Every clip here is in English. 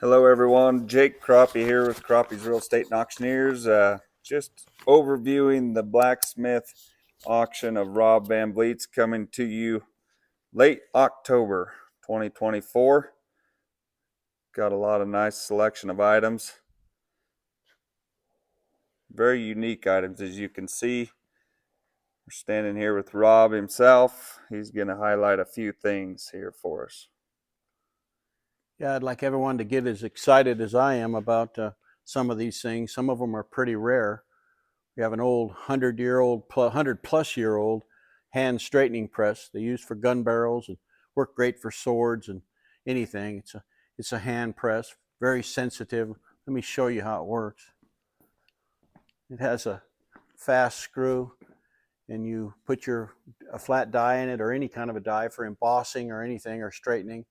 Hello everyone, Jake Crappie here with Crappie's Real Estate and Auctioneers. Just overviewing the Blacksmith auction of Rob Van Vleet's coming to you late October 2024. Got a lot of nice selection of items. Very unique items, as you can see. We're standing here with Rob himself. He's going to highlight a few things here for us. Yeah, I'd like everyone to get as excited as I am about some of these things. Some of them are pretty rare. We have an old 100-plus-year-old hand straightening press they use for gun barrels and work great for swords and anything. It's a hand press, very sensitive. Let me show you how it works. It has a fast screw, and you put a flat die in it, or any kind of a die for embossing or anything, or straightening.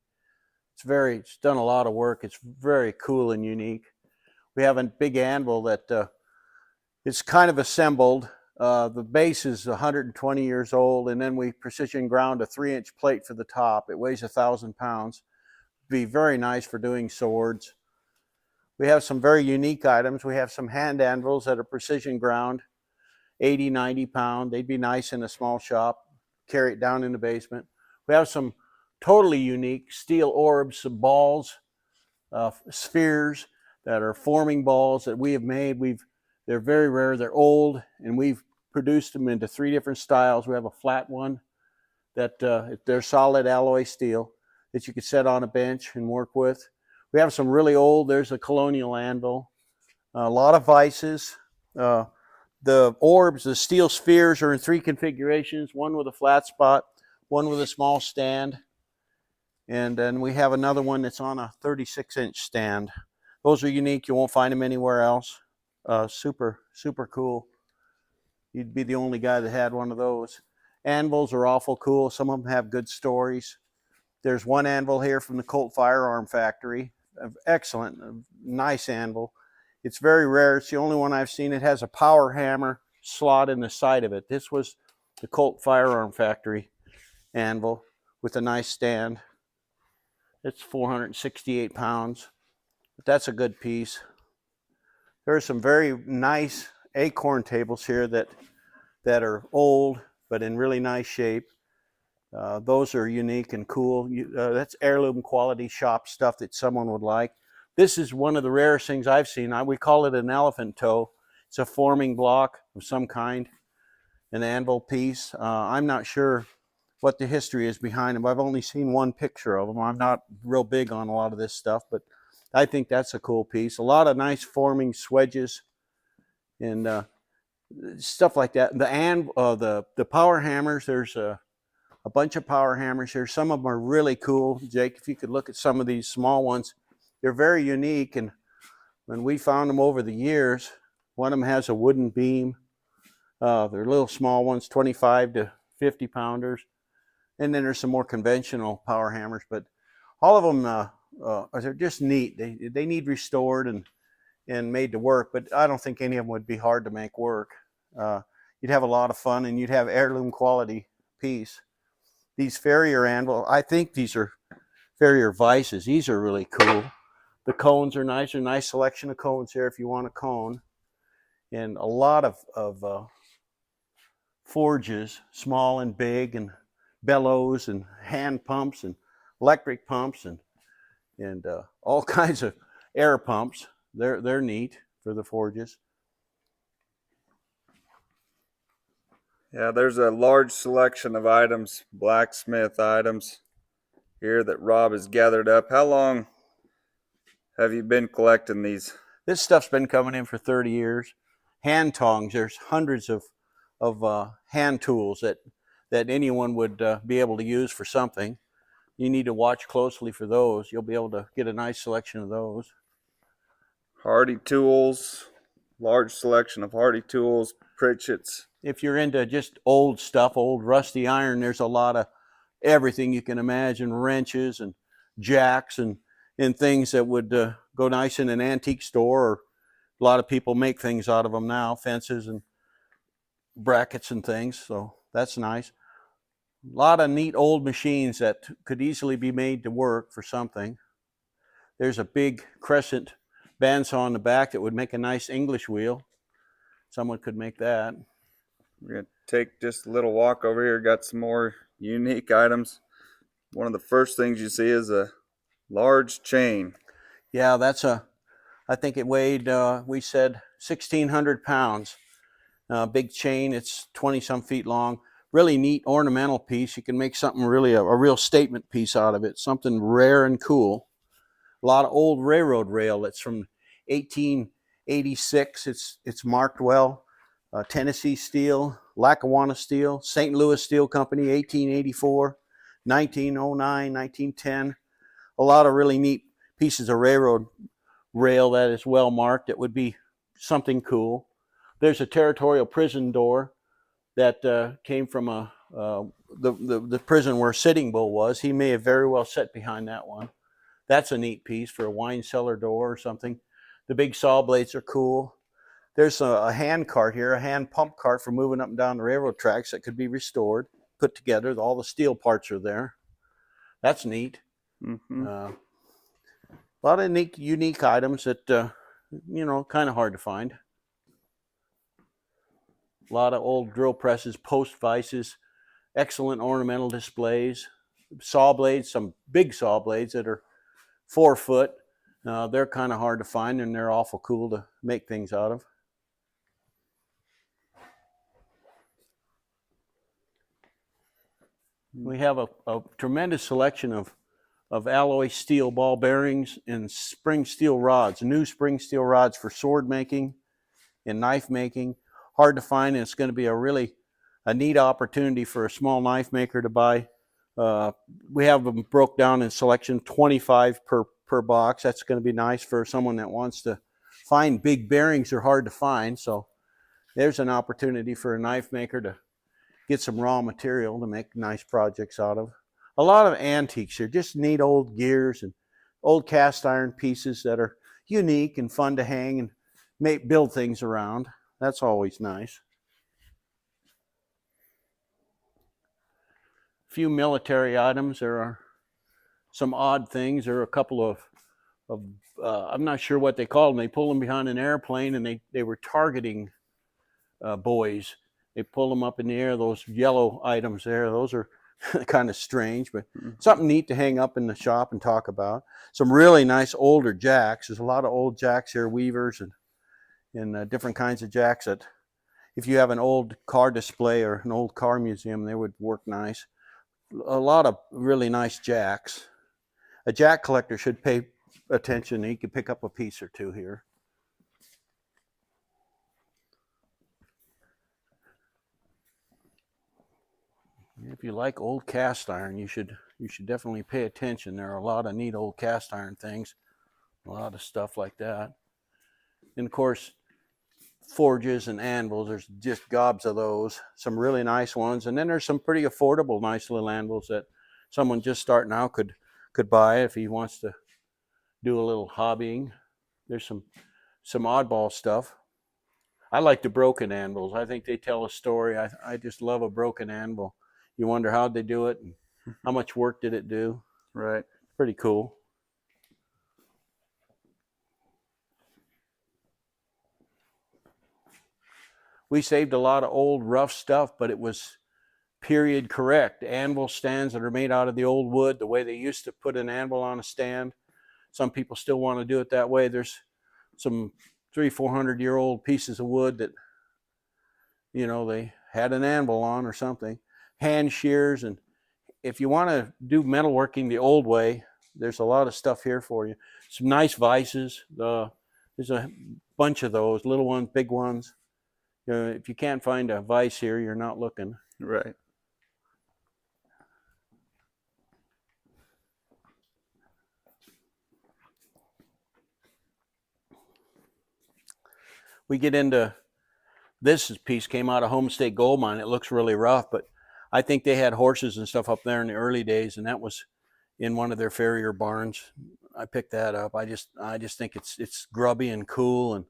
It's done a lot of work. It's very cool and unique. We have a big anvil that it's kind of assembled. The base is 120 years old, and then we precision ground a 3-inch plate for the top. It weighs 1,000 pounds. Be very nice for doing swords. We have some very unique items. We have some hand anvils that are precision ground, 80, 90 pound. They'd be nice in a small shop. Carry it down in the basement. We have some totally unique steel orbs, some balls, spheres that are forming balls that we have made. They're very rare. They're old, and we've produced them into 3 different styles. We have a flat one that they're solid alloy steel that you could set on a bench and work with. We have some really old. There's a colonial anvil. A lot of vices. The orbs, the steel spheres, are in 3 configurations. One with a flat spot, one with a small stand, and then we have another one that's on a 36-inch stand. Those are unique. You won't find them anywhere else. Super cool. You'd be the only guy that had one of those. Anvils are awful cool. Some of them have good stories. There's one anvil here from the Colt firearm factory. Excellent, nice anvil. It's very rare. It's the only one I've seen. It has a power hammer slot in the side of it. This was the Colt firearm factory anvil with a nice stand. It's 468 pounds, but that's a good piece. There are some very nice acorn tables here that are old but in really nice shape. Those are unique and cool. That's heirloom quality shop stuff that someone would like. This is one of the rarest things I've seen. We call it an elephant toe. It's a forming block of some kind, an anvil piece. I'm not sure what the history is behind them. I've only seen one picture of them. I'm not real big on a lot of this stuff, but I think that's a cool piece. A lot of nice forming swedges and stuff like that. The power hammers, there's a bunch of power hammers here. Some of them are really cool. Jake, if you could look at some of these small ones, they're very unique. And when we found them over the years, one of them has a wooden beam. They're little small ones, 25 to 50 pounders. And then there's some more conventional power hammers, but all of them they're just neat. They need restored and made to work, but I don't think any of them would be hard to make work. You'd have a lot of fun, and you'd have heirloom quality piece. These Farrier anvil, I think these are Farrier vices. These are really cool. The cones are nice. There's a nice selection of cones here if you want a cone. And a lot of forges, small and big, and bellows and hand pumps and electric pumps and all kinds of air pumps. They're neat for the forges. Yeah, there's a large selection of items, blacksmith items here that Rob has gathered up. How long have you been collecting these? This stuff's been coming in for 30 years. Hand tongs, there's hundreds of hand tools that anyone would be able to use for something. You need to watch closely for those. You'll be able to get a nice selection of those. Hardy tools, large selection of hardy tools, pritchett's. If you're into just old stuff, old rusty iron, there's a lot of everything you can imagine, wrenches and jacks and things that would go nice in an antique store, or a lot of people make things out of them now, fences and brackets and things, so that's nice. A lot of neat old machines that could easily be made to work for something. There's a big crescent bandsaw on the back that would make a nice English wheel. Someone could make that. We're going to take just a little walk over here. Got some more unique items. One of the first things you see is a large chain. Yeah, that's I think it weighed, we said 1,600 pounds. Big chain, it's 20 some feet long. Really neat ornamental piece. You can make something really, a real statement piece out of it. Something rare and cool. A lot of old railroad rail that's from 1886. It's marked well. Tennessee steel, Lackawanna steel, St. Louis Steel Company, 1884, 1909, 1910. A lot of really neat pieces of railroad rail that is well marked. It would be something cool. There's a territorial prison door that came from the prison where Sitting Bull was. He may have very well sat behind that one. That's a neat piece for a wine cellar door or something. The big saw blades are cool. There's a hand cart here, a hand pump cart for moving up and down the railroad tracks that could be restored, put together. All the steel parts are there. That's neat. Mm-hmm. A lot of unique items that, kind of hard to find. A lot of old drill presses, post vices, excellent ornamental displays, saw blades, some big saw blades that are 4 foot. They're kind of hard to find, and they're awful cool to make things out of. We have a tremendous selection of alloy steel ball bearings and spring steel rods, new spring steel rods for sword making and knife making. Hard to find, and it's going to be a neat opportunity for a small knife maker to buy. We have them broke down in selection, 25 per box. That's going to be nice for someone that wants to find big bearings. They're hard to find, so there's an opportunity for a knife maker to get some raw material to make nice projects out of. A lot of antiques here, just neat old gears and old cast iron pieces that are unique and fun to hang and build things around. That's always nice. A few military items. There are some odd things. There are a couple of I'm not sure what they call them. They pull them behind an airplane, and they were targeting buoys. They pull them up in the air, those yellow items there. Those are kind of strange, but something neat to hang up in the shop and talk about. Some really nice older jacks. There's a lot of old jacks here, weavers and different kinds of jacks that if you have an old car display or an old car museum, they would work nice. A lot of really nice jacks. A jack collector should pay attention. He could pick up a piece or two here. If you like old cast iron, you should definitely pay attention. There are a lot of neat old cast iron things, a lot of stuff like that. And of course, forges and anvils, there's just gobs of those. Some really nice ones, and then there's some pretty affordable, nice little anvils that someone just starting out could buy if he wants to do a little hobbying. There's some oddball stuff. I like the broken anvils. I think they tell a story. I just love a broken anvil. You wonder how'd they do it and how much work did it do. Right. Pretty cool. We saved a lot of old rough stuff, but it was period correct. Anvil stands that are made out of the old wood, the way they used to put an anvil on a stand. Some people still want to do it that way. There's some 300-400-year-old pieces of wood that, they had an anvil on or something. Hand shears, and if you want to do metalworking the old way, there's a lot of stuff here for you. Some nice vices. There's a bunch of those, little ones, big ones. If you can't find a vise here, you're not looking. Right. We get into this piece came out of Homestake Gold Mine. It looks really rough, but I think they had horses and stuff up there in the early days, and that was in one of their farrier barns. I picked that up. I just think it's grubby and cool, and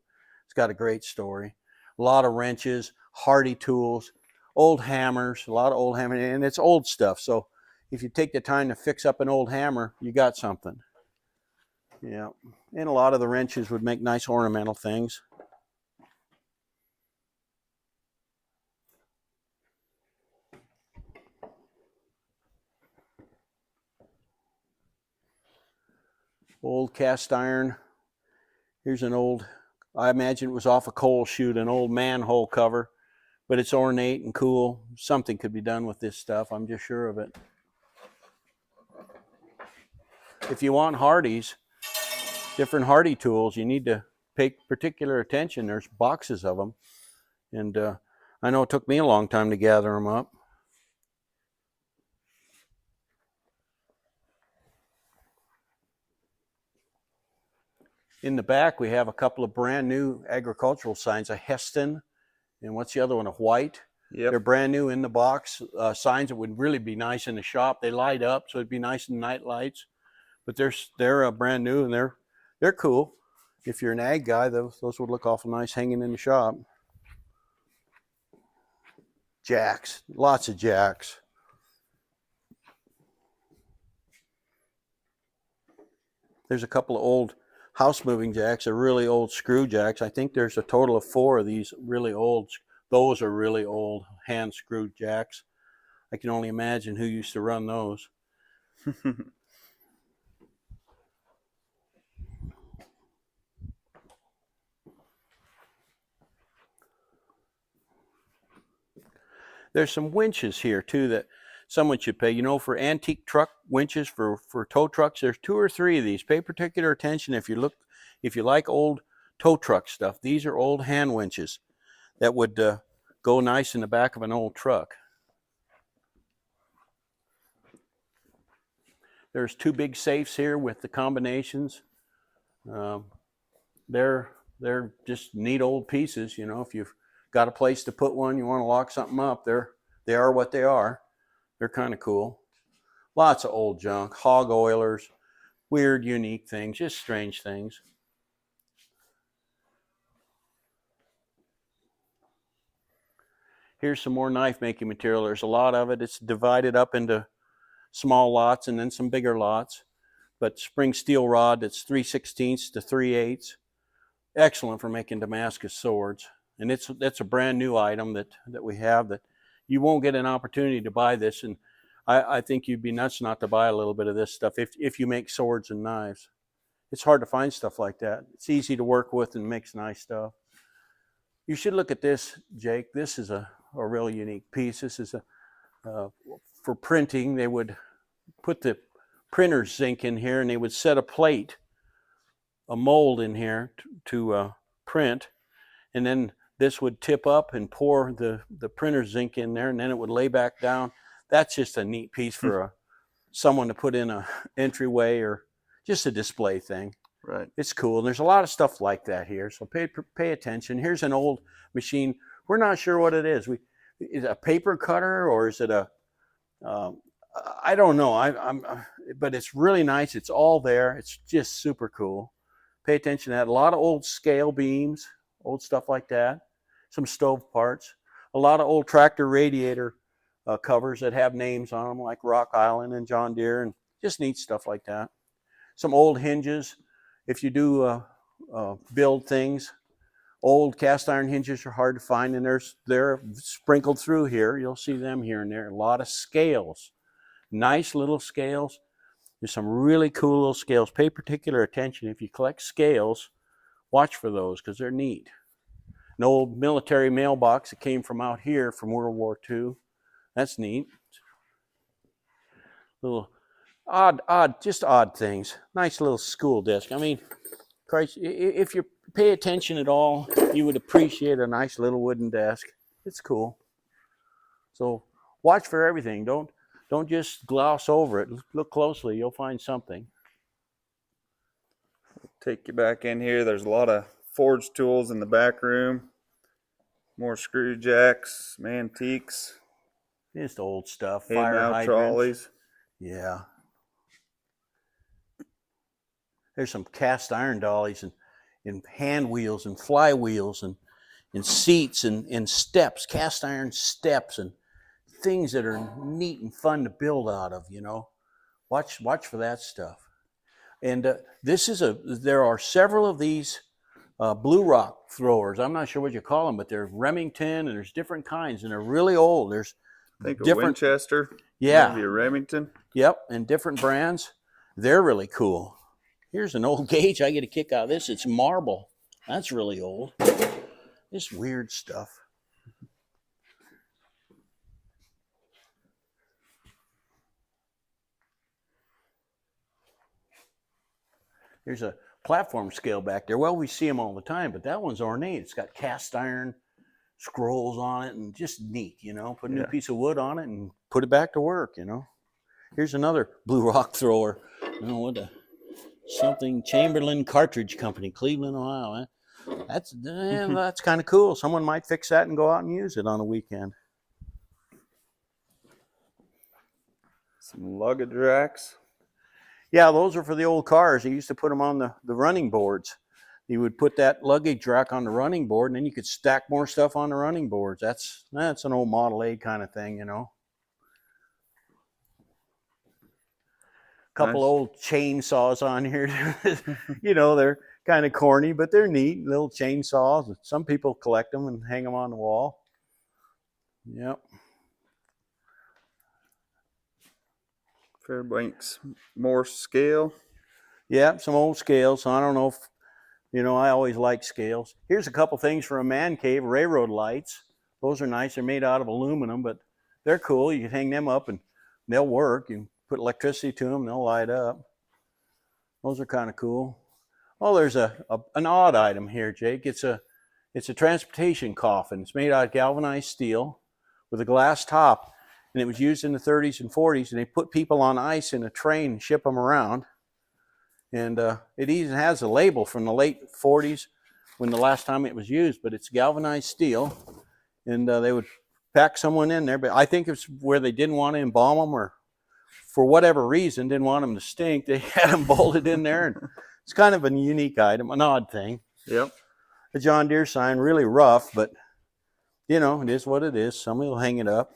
it's got a great story. A lot of wrenches, hardy tools, old hammers, a lot of old hammers, and it's old stuff. So if you take the time to fix up an old hammer, you got something. Yeah, and a lot of the wrenches would make nice ornamental things. Old cast iron. Here's an old, I imagine it was off a coal chute, an old manhole cover, but it's ornate and cool. Something could be done with this stuff, I'm just sure of it. If you want Hardys, different Hardy tools, you need to pay particular attention. There's boxes of them. And I know it took me a long time to gather them up. In the back, we have a couple of brand new agricultural signs, a Heston, and what's the other one, a White. Yep. They're brand new in the box. Signs that would really be nice in the shop. They light up, so it'd be nice in night lights. But they're brand new, and they're cool. If you're an ag guy, those would look awful nice hanging in the shop. Jacks, lots of jacks. There's a couple of old house moving jacks, are really old screw jacks. I think there's a total of 4 of these really old. Those are really old hand screwed jacks. I can only imagine who used to run those. There's some winches here too that someone should pay. You know, for antique truck winches, for tow trucks, there's 2 or 3 of these. Pay particular attention if you like old tow truck stuff. These are old hand winches that would go nice in the back of an old truck. There's 2 big safes here with the combinations. They're just neat old pieces. You know, if you've got a place to put one, you want to lock something up, they are what they are. They're kind of cool. Lots of old junk, hog oilers, weird, unique things, just strange things. Here's some more knife making material. There's a lot of it. It's divided up into small lots and then some bigger lots. But spring steel rod that's 3/16 to 3/8. Excellent for making Damascus swords. And that's a brand new item that we have that you won't get an opportunity to buy this. And I think you'd be nuts not to buy a little bit of this stuff if you make swords and knives. It's hard to find stuff like that. It's easy to work with and makes nice stuff. You should look at this, Jake. This is a really unique piece. This is for printing. They would put the printer's zinc in here and they would set a plate, a mold in here to print. And then this would tip up and pour the printer's zinc in there, and then it would lay back down. That's just a neat piece for someone to put in a entryway or just a display thing. Right. It's cool. And there's a lot of stuff like that here, so pay attention. Here's an old machine. We're not sure what it is. Is it a paper cutter or is it a I don't know. But it's really nice. It's all there. It's just super cool. Pay attention to that. A lot of old scale beams, old stuff like that. Some stove parts. A lot of old tractor radiator covers that have names on them, like Rock Island and John Deere, and just neat stuff like that. Some old hinges. If you do build things, old cast iron hinges are hard to find, and they're sprinkled through here. You'll see them here and there. A lot of scales. Nice little scales. There's some really cool little scales. Pay particular attention. If you collect scales, watch for those because they're neat. An old military mailbox that came from out here from World War II. That's neat. Little just odd things. Nice little school desk. I mean, Christ, if you pay attention at all, you would appreciate a nice little wooden desk. It's cool. So watch for everything. Don't just gloss over it. Look closely. You'll find something. Take you back in here. There's a lot of forge tools in the back room. More screw jacks, some antiques. Just old stuff. Hay Fire mount hydrants. trolleys. Yeah. There's some cast iron dollies and hand wheels and flywheels and seats and steps, cast iron steps and things that are neat and fun to build out of, you know. Watch for that stuff. And there are several of these blue rock throwers. I'm not sure what you call them, but they're Remington, and there's different kinds, and they're really old. There's I think a different, Winchester, yeah, maybe a Remington. yep, and different brands. They're really cool. Here's an old gauge. I get a kick out of this. It's marble. That's really old. This weird stuff. There's a platform scale back there. Well, we see them all the time, but that one's ornate. It's got cast iron scrolls on it and just neat, you know. Put a new piece of wood on it and put it back to work, you know. Here's another blue rock thrower. I don't know what something Chamberlain Cartridge Company, Cleveland, Ohio. That's kind of cool. Someone might fix that and go out and use it on a weekend. Some luggage racks. Yeah, those are for the old cars. They used to put them on the running boards. You would put that luggage rack on the running board, and then you could stack more stuff on the running boards. That's an old Model A kind of thing, you know. Couple old chainsaws on here. You know, they're kind of corny, but they're neat. Little chainsaws. Some people collect them and hang them on the wall. Yep. Fairbanks Morse scale. Yeah, some old scales. I don't know if, you know, I always like scales. Here's a couple things for a man cave. Railroad lights. Those are nice. They're made out of aluminum, but they're cool. You can hang them up and they'll work. You can put electricity to them, they'll light up. Those are kind of cool. Oh, there's an odd item here, Jake. It's a transportation coffin. It's made out of galvanized steel with a glass top, and it was used in the 30s and 40s, and they put people on ice in a train and ship them around. And it even has a label from the late 40s when the last time it was used, but it's galvanized steel, and they would pack someone in there. But I think it's where they didn't want to embalm them, or for whatever reason didn't want them to stink. They had them bolted in there, and it's kind of a unique item, an odd thing. Yep. A John Deere sign, really rough, but you know, it is what it is. Somebody will hang it up.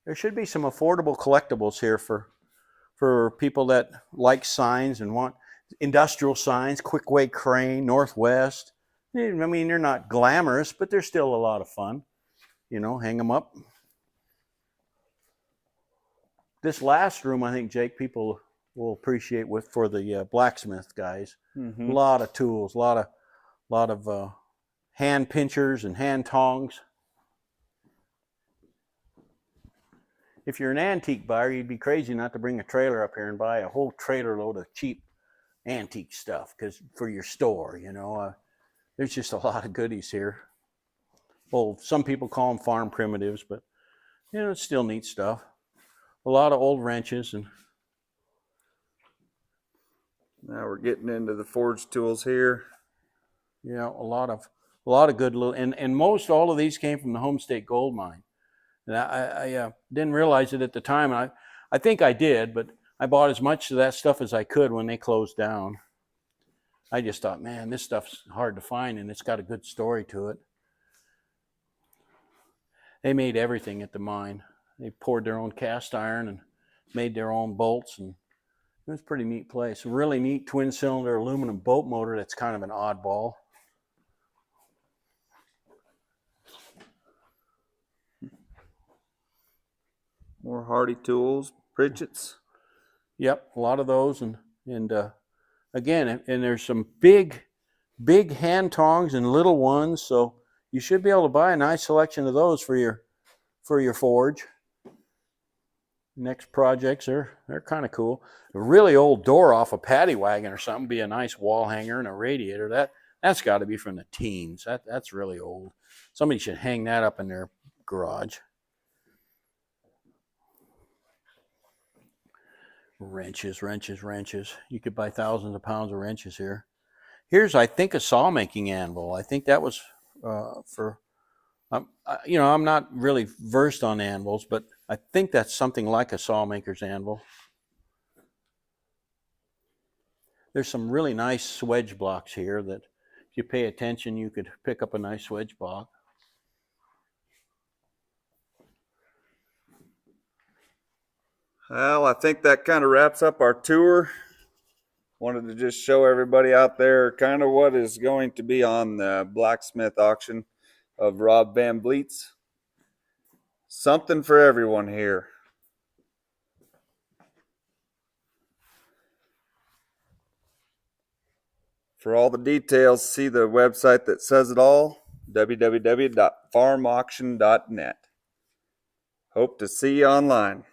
There should be some affordable collectibles here for people that like signs and want industrial signs. Quickway Crane, Northwest. I mean, they're not glamorous, but they're still a lot of fun. You know, hang them up. This last room, I think, Jake, people will appreciate for the blacksmith guys. Mm-hmm. A lot of tools, a lot of hand pinchers and hand tongs. If you're an antique buyer, you'd be crazy not to bring a trailer up here and buy a whole trailer load of cheap antique stuff, because for your store, you know, there's just a lot of goodies here. Well, some people call them farm primitives, but you know, it's still neat stuff. A lot of old wrenches, and now we're getting into the forge tools here. Yeah, a lot of good little, and most all of these came from the Home State Gold Mine. And I didn't realize it at the time. I think I did, but I bought as much of that stuff as I could when they closed down. I just thought, man, this stuff's hard to find, and it's got a good story to it. They made everything at the mine. They poured their own cast iron and made their own bolts, and it was a pretty neat place. A really neat twin-cylinder aluminum boat motor that's kind of an oddball. More Hardy tools, Pritchett's. Yep, a lot of those, and again, and there's some big hand tongs and little ones, so you should be able to buy a nice selection of those for your forge. Next projects they're kind of cool. A really old door off a paddy wagon or something be a nice wall hanger and a radiator. That's got to be from the teens. That's really old. Somebody should hang that up in their garage. Wrenches. You could buy thousands of pounds of wrenches here. Here's, I think, a saw making anvil. I think that was for, you know, I'm not really versed on anvils, but I think that's something like a saw maker's anvil. There's some really nice swedge blocks here that if you pay attention, you could pick up a nice swedge block. Well, I think that kind of wraps up our tour. Wanted to just show everybody out there kind of what is going to be on the blacksmith auction of Rob Van Vliet's. Something for everyone here. For all the details, see the website that says it all, www.farmauction.net. Hope to see you online.